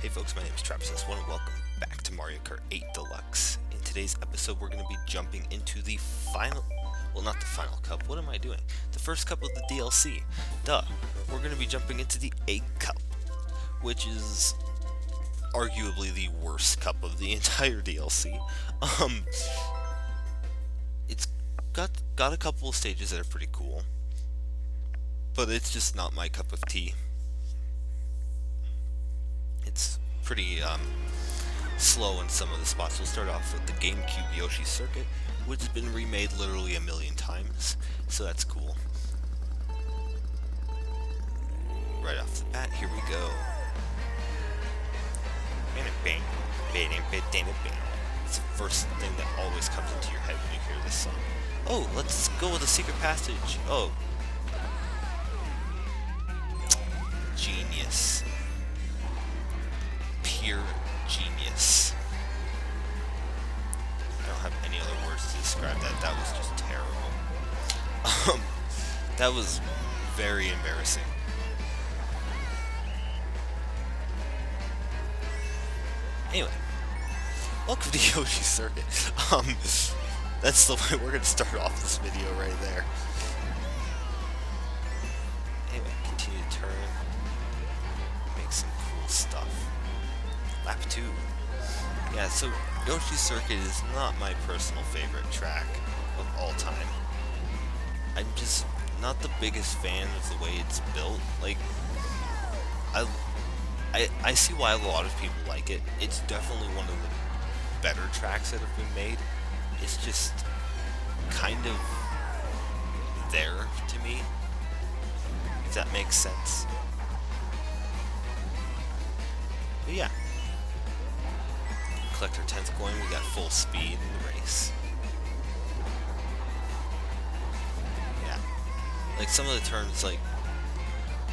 Hey folks, my name is Travis S1 and welcome back to Mario Kart 8 Deluxe. In today's episode, we're going to be jumping into the final, well, not the final cup, what am I doing? The first cup of the DLC. Duh. We're going to be jumping into the Egg Cup, which is arguably the worst cup of the entire DLC. It's got a couple of stages that are pretty cool, but it's just not my cup of tea. It's pretty slow in some of the spots. We'll start off with the GameCube Yoshi circuit, which has been remade literally a million times, so that's cool. Right off the bat, here we go. It's the first thing that always comes into your head when you hear this song. Oh, let's go with a secret passage. Oh. Genius. Pure genius. I don't have any other words to describe that. That was just terrible. That was very embarrassing. Anyway, welcome to Yoshi's Circuit. That's the way we're gonna start off this video right there. Anyway, continue to turn. Make some cool stuff. Lap 2. Yeah, so Yoshi's Circuit is not my personal favorite track of all time. I'm just not the biggest fan of the way it's built. Like, I see why a lot of people like it. It's definitely one of the better tracks that have been made. It's just kind of there to me, if that makes sense. But yeah. Collect our 10th coin, we got full speed in the race. Yeah. Like some of the turns, like,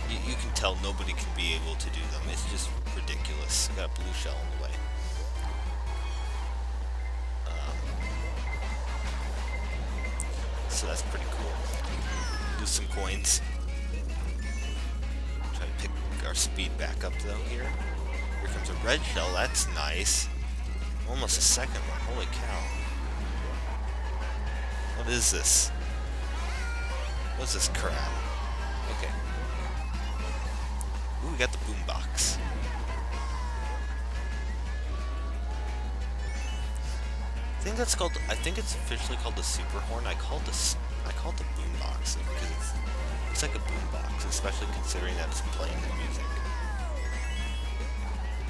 you can tell nobody can be able to do them. It's just ridiculous. Got a blue shell in the way. So that's pretty cool. Do some coins. Try to pick our speed back up though here. Here comes a red shell. That's nice. Almost a second one. Holy cow. What is this? What's this crap? Okay. Ooh, we got the boombox. I think it's officially called the super horn. I call it the boombox because it's like a boombox, especially considering that it's playing the music.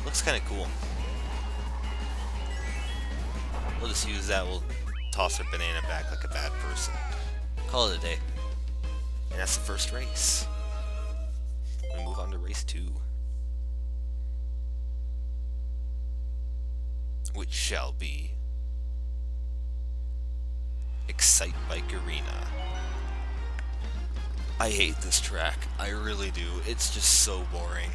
Looks kind of cool. We'll just use that. We'll toss our banana back like a bad person. Call it a day. And that's the first race. We move on to race 2. Which shall be Excite Bike Arena. I hate this track. I really do. It's just so boring.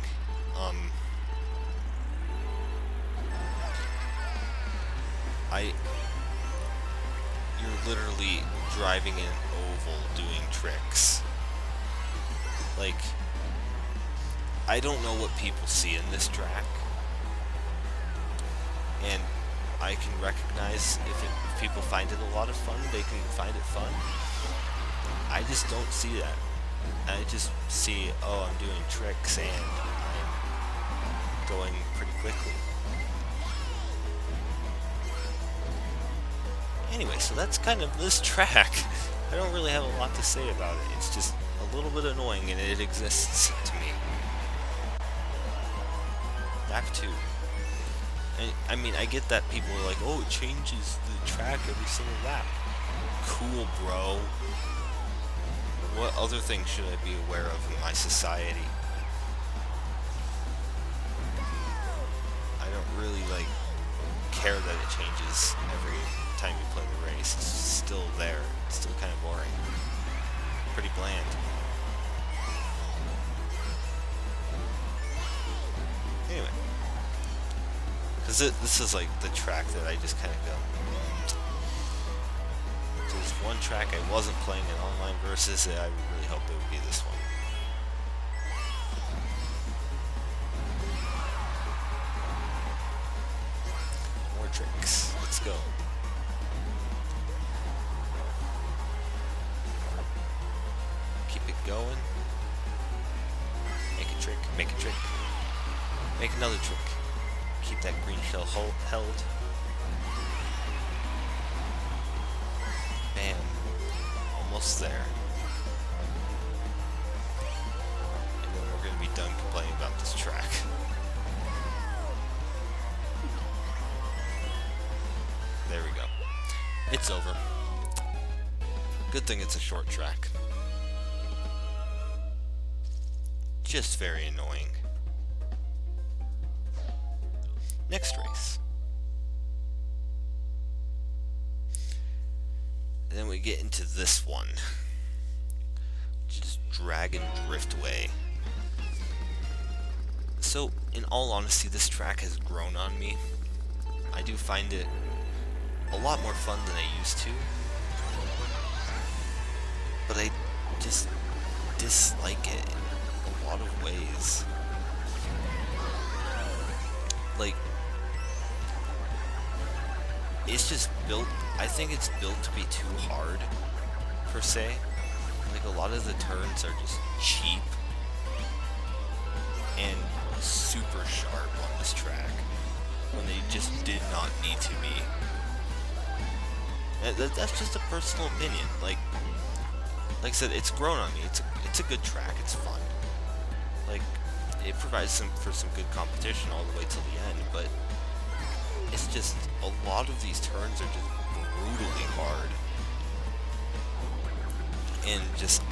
You're literally driving an oval doing tricks. Like, I don't know what people see in this track, and I can recognize if people find it a lot of fun, they can find it fun. I just don't see that. I just see, oh, I'm doing tricks and I'm going pretty quickly. Anyway, so that's kind of this track. I don't really have a lot to say about it. It's just a little bit annoying and it exists to me. Lap 2. And, I mean, I get that people are like, oh, it changes the track every single lap. Cool, bro. What other things should I be aware of in my society? I don't really, like, care that it changes every time you play the race. It's still there. It's still kind of boring. Pretty bland. Anyway. Because this is like the track that I just kind of go, there's one track I wasn't playing in online versus I really hope it would be this one. tricks. Let's go. Keep it going. Make a trick, make a trick. Make another trick. Keep that green shell held. Bam. Almost there. And then we're going to be done complaining about this track. There we go. It's over. Good thing it's a short track. Just very annoying. Next race. And then we get into this one. Just Dragon Driftway. So, in all honesty, this track has grown on me. I do find it a lot more fun than I used to. But I just dislike it in a lot of ways. Like, it's just built, I think it's built to be too hard, per se. Like, a lot of the turns are just cheap and super sharp on this track, when they just did not need to be. That's just a personal opinion. Like I said, it's grown on me. It's a good track. It's fun. Like, it provides for some good competition all the way till the end, but it's just a lot of these turns are just brutally hard and just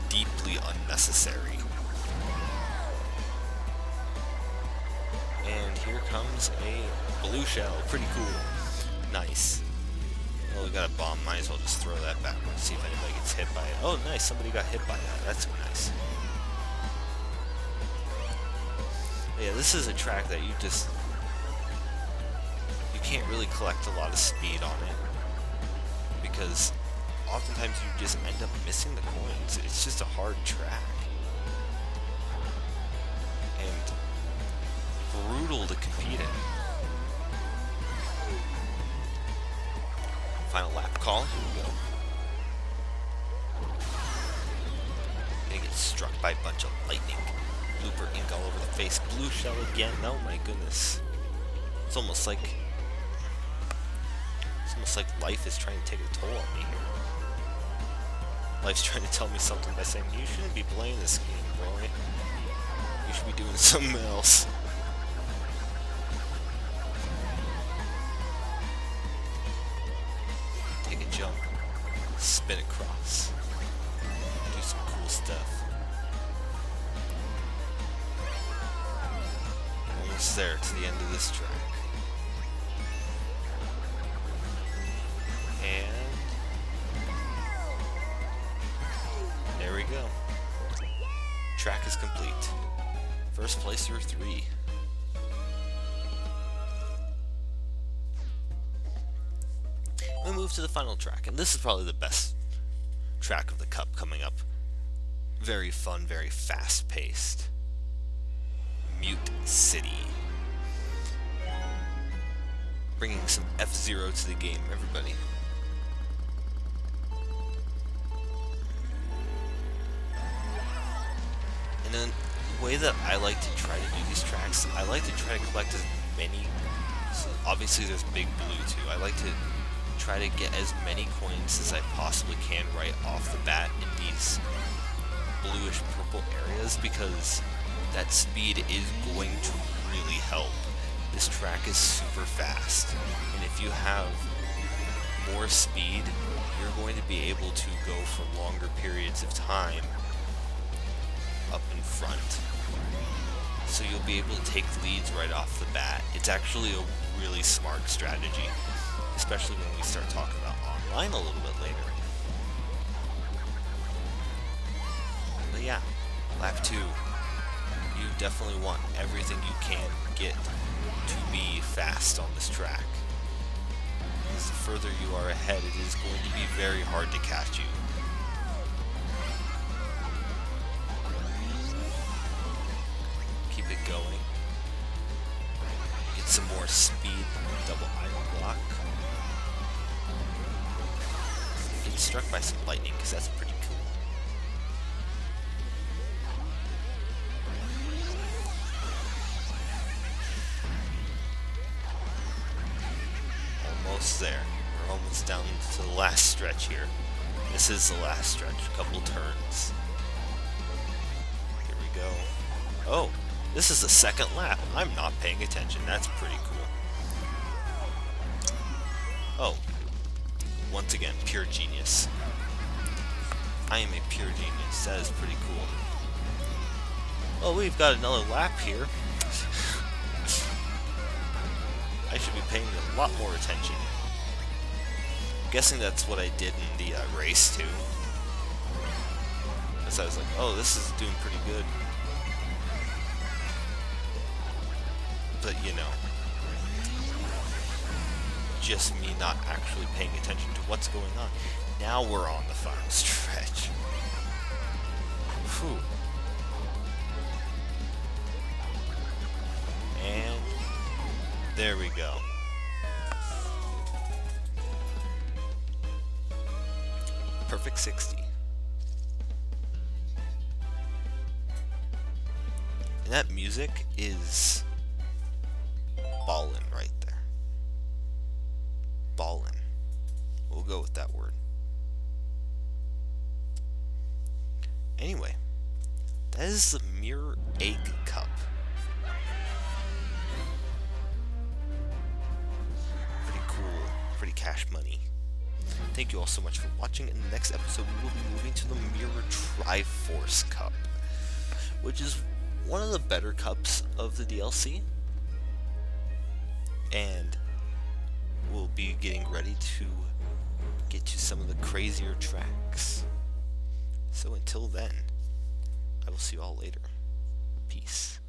deeply unnecessary. And here comes a blue shell. Pretty cool. Nice. Well, we got a bomb. Might as well just throw that backwards. See if anybody gets hit by it. Oh, nice. Somebody got hit by that. That's nice. But yeah, this is a track that you can't really collect a lot of speed on it, because oftentimes you just end up missing the coins. It's just a hard track. And brutal to compete in. Final lap call. Here we go. Gonna get struck by a bunch of lightning. Blooper ink all over the face. Blue shell again. Oh my goodness. It's almost like life is trying to take a toll on me here. Life's trying to tell me something by saying, you shouldn't be playing this game, boy. You should be doing something else. Take a jump. Spin across. Do some cool stuff. Almost there to the end of this track. And there we go. Track is complete. First place through 3. We move to the final track, and this is probably the best track of the Cup coming up. Very fun, very fast-paced. Mute City. Bringing some F-Zero to the game, everybody. And then the way that I like to try to do these tracks, I like to try to collect as many. So obviously, there's Big Blue too. I like to try to get as many coins as I possibly can right off the bat in these bluish purple areas, because that speed is going to really help. This track is super fast, and if you have more speed, you're going to be able to go for longer periods of time up in front. So you'll be able to take leads right off the bat. It's actually a really smart strategy, especially when we start talking about online a little bit later. But yeah, lap 2. You definitely want everything you can get to be fast on this track. Because the further you are ahead, it is going to be very hard to catch you. Keep it going. Get some more speed, double iron block. Get struck by some lightning, because that's pretty cool. Almost there. We're almost down to the last stretch here. This is the last stretch. A couple turns. Here we go. Oh, this is the second lap. I'm not paying attention. That's pretty cool. Oh, once again, pure genius. I am a pure genius. That is pretty cool. Oh, we've got another lap here. I should be paying a lot more attention. I'm guessing that's what I did in the race too. Because I was like, oh, this is doing pretty good. But you know, just me not actually paying attention to what's going on. Now we're on the final stretch. Whew. And there we go. Perfect 60. And that music is ballin' right there. Ballin'. We'll go with that word. Anyway, that is the Mirror Egg Cup. Pretty cool, pretty cash money. Thank you all so much for watching. In the next episode, we will be moving to the Mirror Triforce Cup, which is one of the better cups of the DLC. And we'll be getting ready to get to some of the crazier tracks. So until then, I will see you all later. Peace.